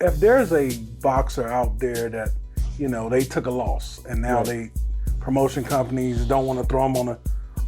if there's a boxer out there that, you know, they took a loss and now they promotion companies don't want to throw them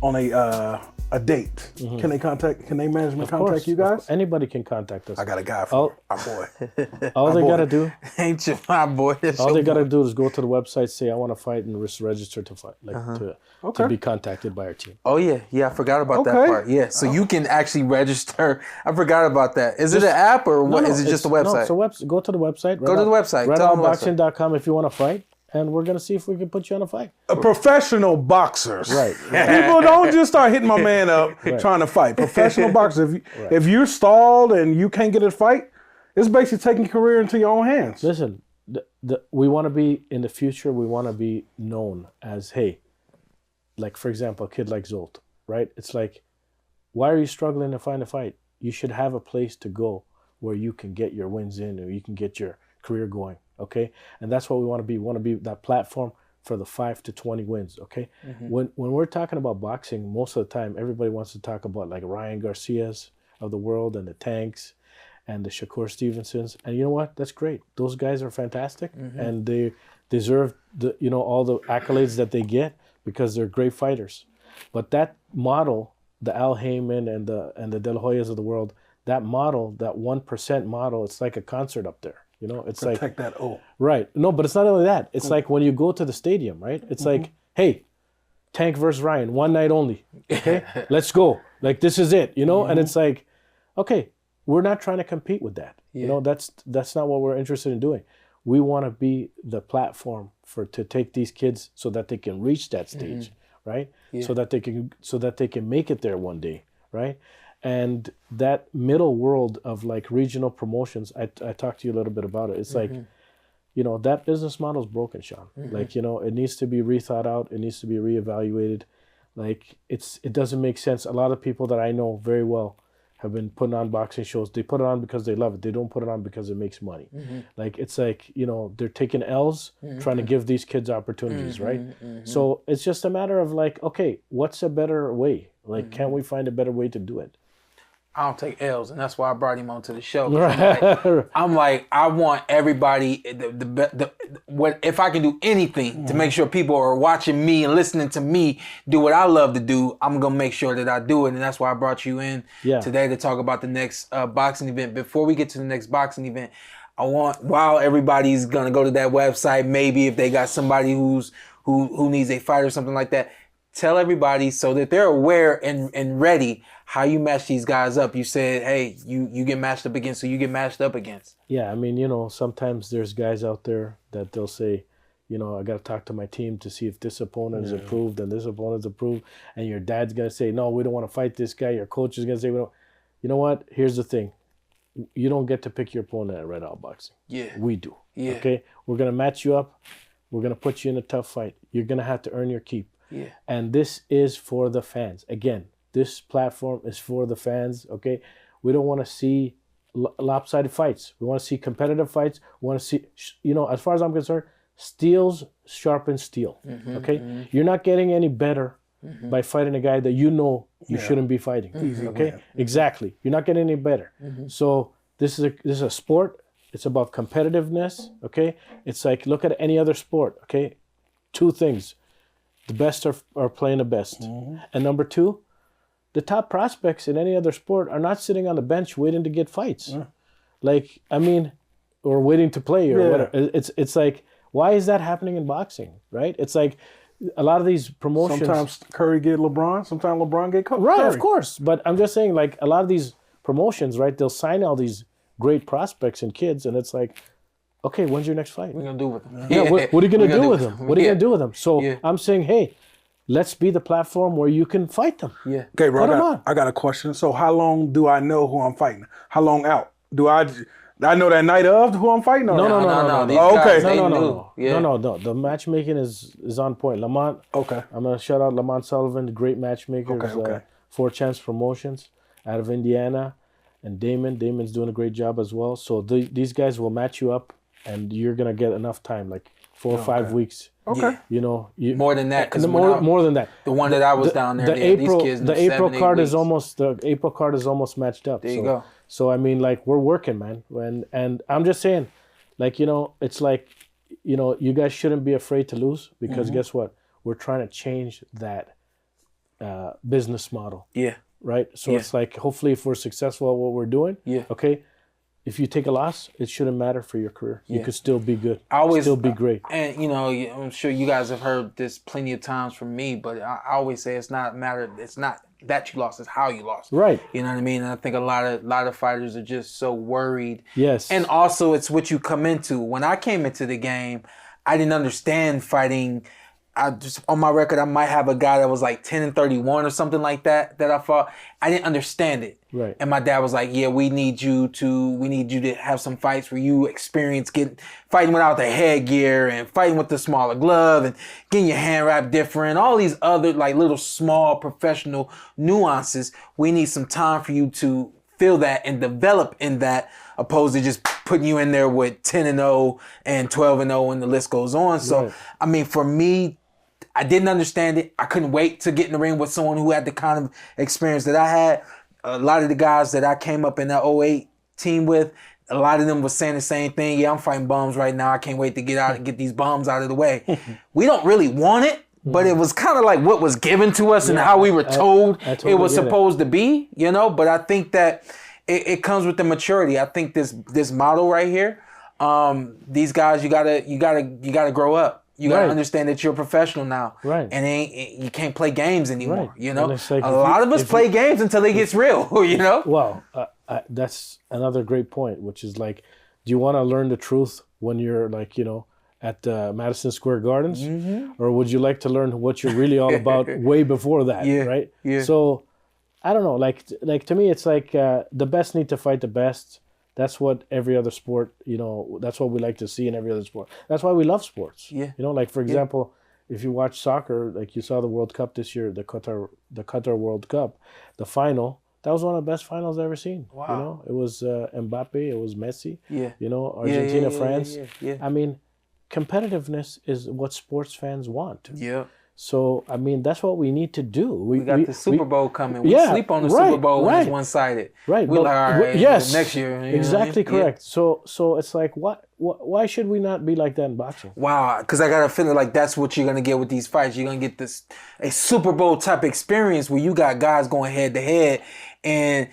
on a date. Can they management contact you guys? Anybody can contact us. I got a guy for our boy. All they gotta do, Ain't you my boy? all they gotta do is go to the website, say I want to fight, and register to fight, to be contacted by our team. Oh yeah, I forgot about that part. Yeah, so you can actually register. I forgot about that. Is it an app or what? Is it just a website? No, so go to the website. Go to the website. RedOutBoxing.com if you want to fight, and we're gonna see if we can put you on a fight. Professional boxers. Right. People don't just start hitting my man up trying to fight. Professional boxers. If you're stalled and you can't get a fight, it's basically taking your career into your own hands. Listen, we want to be in the future. We want to be known as, hey, like for example, a kid like Zolt, right? It's like, why are you struggling to find a fight? You should have a place to go where you can get your wins in, or you can get your career going. Okay, and that's what we want to be. We want to be that platform for the 5 to 20 wins. Okay, when we're talking about boxing, most of the time everybody wants to talk about like Ryan Garcias of the world and the Tanks and the Shakur Stevensons. And you know what? That's great. Those guys are fantastic, and they deserve all the accolades that they get because they're great fighters. But that model, the Al Heyman and the De La Hoyas of the world, that model, that 1% model, it's like a concert up there. You know, it's Protect that O. Right. No, but it's not only that. It's like when you go to the stadium, right? It's like, hey, Tank versus Ryan, one night only. Okay, let's go. Like this is it. You know, and it's like, okay, we're not trying to compete with that. You know, that's not what we're interested in doing. We want to be the platform to take these kids so that they can reach that stage, right? Yeah. So that they can make it there one day, right? And that middle world of like regional promotions, I talked to you a little bit about it. It's like, you know, that business model is broken, Shawn. Like, you know, it needs to be rethought out. It needs to be reevaluated. Like it doesn't make sense. A lot of people that I know very well have been putting on boxing shows. They put it on because they love it. They don't put it on because it makes money. Like, it's like, you know, they're taking L's trying to give these kids opportunities, right? So it's just a matter of like, okay, what's a better way? Like, can we find a better way to do it? I don't take L's, and that's why I brought him onto the show. I'm like, I want everybody. What if I can do anything to make sure people are watching me and listening to me do what I love to do? I'm gonna make sure that I do it, and that's why I brought you in today to talk about the next boxing event. Before we get to the next boxing event, I want, while everybody's gonna go to that website, maybe if they got somebody who needs a fight or something like that, tell everybody so that they're aware and ready how you match these guys up. You said, hey, you get matched up against, so you get matched up against. Yeah, I mean, you know, sometimes there's guys out there that they'll say, you know, I got to talk to my team to see if this opponent is approved and this opponent's approved. And your dad's going to say, no, we don't want to fight this guy. Your coach is going to say, we don't. You know what? Here's the thing. You don't get to pick your opponent at Red Out Boxing. Yeah. We do. Yeah. Okay? We're going to match you up. We're going to put you in a tough fight. You're going to have to earn your keep. Yeah. And this is for the fans. Again, this platform is for the fans, okay? We don't want to see lopsided fights. We want to see competitive fights. We want to see, you know, as far as I'm concerned, steels sharpen steel, okay? You're not getting any better by fighting a guy that you know you shouldn't be fighting, okay? Exactly. You're not getting any better. So this is a sport. It's about competitiveness, okay? It's like, look at any other sport, okay? Two things. The best are playing the best. And number two, the top prospects in any other sport are not sitting on the bench waiting to get fights. Like, I mean, or waiting to play or whatever. It's like, why is that happening in boxing, right? It's like a lot of these promotions. Sometimes Curry get LeBron, sometimes LeBron get Curry. Right, of course. But I'm just saying, like, a lot of these promotions, right, they'll sign all these great prospects and kids, and it's like, okay, when's your next fight? What are you going to do with them? Yeah, what are you going to do with them? What are you going to do with them? So I'm saying, hey, let's be the platform where you can fight them. Yeah. Okay, bro, I got a question. So how long do I know who I'm fighting? How long out? Do I know that night of who I'm fighting? Or No. Oh, okay. No. The matchmaking is on point. Lamont. Okay. I'm going to shout out Lamont Sullivan, the great matchmaker. Okay. 4 Chance Promotions out of Indiana. And Damon's doing a great job as well. So these guys will match you up, and you're going to get enough time, like 4 or 5 weeks. Okay. You know, more than that, because more than that. The one that I was down there, these kids. The April card is almost matched up. There you go. So I mean, like, we're working, man. And I'm just saying, like, you know, it's like, you know, you guys shouldn't be afraid to lose because guess what? We're trying to change that business model. Yeah. Right? So it's like, hopefully if we're successful at what we're doing, okay, if you take a loss, it shouldn't matter for your career. You could still be good. Still be great. And, you know, I'm sure you guys have heard this plenty of times from me, but I always say it's not that you lost, it's how you lost. Right. You know what I mean? And I think a lot of fighters are just so worried. Yes. And also it's what you come into. When I came into the game, I didn't understand fighting. I just, on my record, I might have a guy that was like 10-31 or something like that I fought. I didn't understand it. Right. And my dad was like, yeah, we need you to have some fights where you experience fighting without the headgear and fighting with the smaller glove and getting your hand wrapped different. All these other like little small professional nuances. We need some time for you to feel that and develop in that, opposed to just putting you in there with 10-0 and 12-0 and the list goes on. So, I mean, for me, I didn't understand it. I couldn't wait to get in the ring with someone who had the kind of experience that I had. A lot of the guys that I came up in that 08 team with, a lot of them was saying the same thing. Yeah, I'm fighting bums right now. I can't wait to get out and get these bums out of the way. We don't really want it, but it was kind of like what was given to us and how we were told it was supposed to be, you know? But I think that it comes with the maturity. I think this model right here, these guys, you gotta grow up. You gotta understand that you're a professional now, right? And you can't play games anymore. Right. You know, like a lot of us play games until it gets real. You know. Well, that's another great point, which is like, do you want to learn the truth when you're like, you know, at Madison Square Gardens, or would you like to learn what you're really all about way before that? Right. Yeah. So, I don't know. Like to me, it's like the best need to fight the best. That's what every other sport, you know, that's what we like to see in every other sport. That's why we love sports. Yeah. You know, like, for example, if you watch soccer, like you saw the World Cup this year, the Qatar World Cup, the final, that was one of the best finals I've ever seen. Wow. You know, it was Mbappe, it was Messi. Yeah. You know, Argentina, France. Yeah. I mean, competitiveness is what sports fans want. Yeah. So, I mean, that's what we need to do. We got the Super Bowl coming. We sleep on the Super Bowl when it's one-sided. Right. We're like, all right, next year. Exactly correct. Yeah. So it's like, why should we not be like that in boxing? Wow, because I got a feeling like that's what you're going to get with these fights. You're going to get a Super Bowl type experience where you got guys going head-to-head. And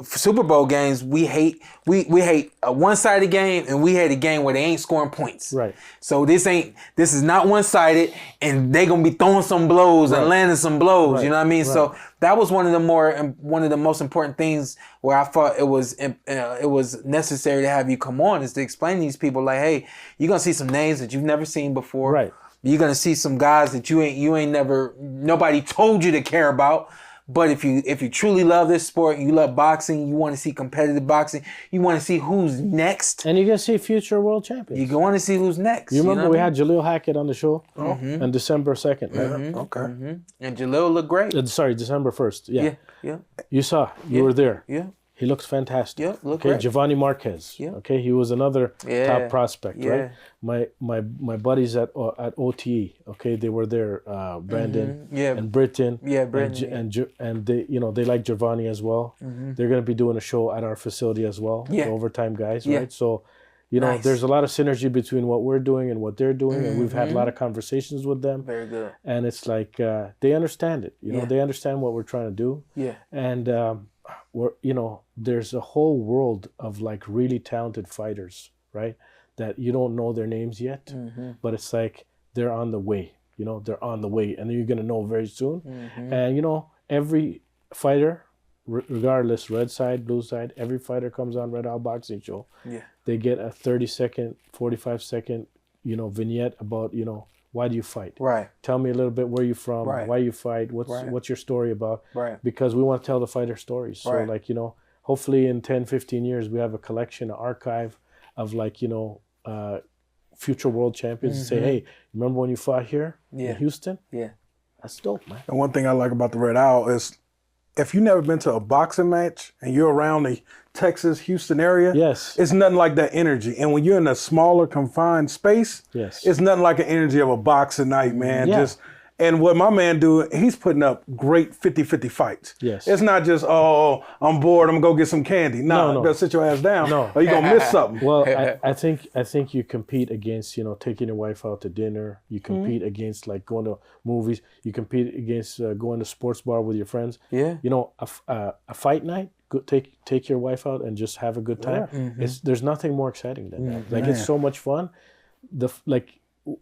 Super Bowl games, we hate a one-sided game, and we hate a game where they ain't scoring points. Right. So this is not one-sided, and they gonna be throwing some blows and landing some blows. Right. You know what I mean? Right. So that was one of the most important things where I thought it was necessary to have you come on, is to explain to these people like, hey, you're gonna see some names that you've never seen before. Right. You're gonna see some guys that you ain't never, nobody told you to care about. But if you truly love this sport, you love boxing, you want to see competitive boxing, you want to see who's next. And you're going to see future world champions. You want to see who's next. You remember we had Jaleel Hackett on the show on December 2nd, right? Okay. And Jaleel looked great. Sorry, December 1st. Yeah. You were there. Yeah. He looks fantastic. Yeah, look great. Giovanni Marquez. Yeah. Okay, he was another top prospect, right? My buddies at OTE, okay, they were there, Brandon and Britton. Yeah, Britton. And they, you know, they like Giovanni as well. They're going to be doing a show at our facility as well, the Overtime guys, right? So, you know, there's a lot of synergy between what we're doing and what they're doing, and we've had a lot of conversations with them. Very good. And it's like they understand it. You know, they understand what we're trying to do. Yeah. And there's a whole world of like really talented fighters, right? That you don't know their names yet, but it's like they're on the way. You know, they're on the way, and you're gonna know very soon. And you know, every fighter, regardless, red side, blue side, every fighter comes on Red Owl Boxing Show. Yeah, they get a 30-second, 45-second, vignette about why do you fight? Right. Tell me a little bit where you're from, why you fight, what's your story about? Right. Because we want to tell the fighter stories. So hopefully in 10, 15 years we have a collection, an archive of future world champions and say, hey, remember when you fought here in Houston? Yeah. That's dope, man. And one thing I like about the Red Owl is if you've never been to a boxing match and you're around the Texas, Houston area, it's nothing like that energy. And when you're in a smaller, confined space, it's nothing like the energy of a boxing night, man. Yeah. And what my man do, he's putting up great 50-50 fights. Yes. It's not just, oh, I'm bored, I'm going to go get some candy. No, No. better sit your ass down No. or you're going to miss something. Well, I think you compete against, taking your wife out to dinner. You compete against like going to movies. You compete against going to sports bar with your friends. Yeah. A fight night. Go, take your wife out and just have a good time. Yeah. There's nothing more exciting than that. Like it's so much fun.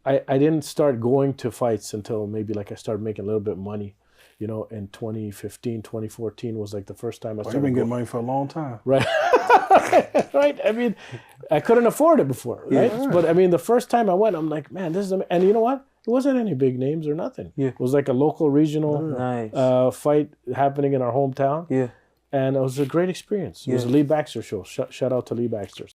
I didn't start going to fights until maybe like I started making a little bit of money. In 2015, 2014 was like the first time I started. You've been getting money for a long time. Right. Right. I mean, I couldn't afford it before, right? Yeah. But I mean, the first time I went, I'm like, man, this is, and you know what? It wasn't any big names or nothing. Yeah. It was like a local, regional Nice. fight happening in our hometown. Yeah. And it was a great experience. It was a Lee Baxter show. Shout out to Lee Baxter.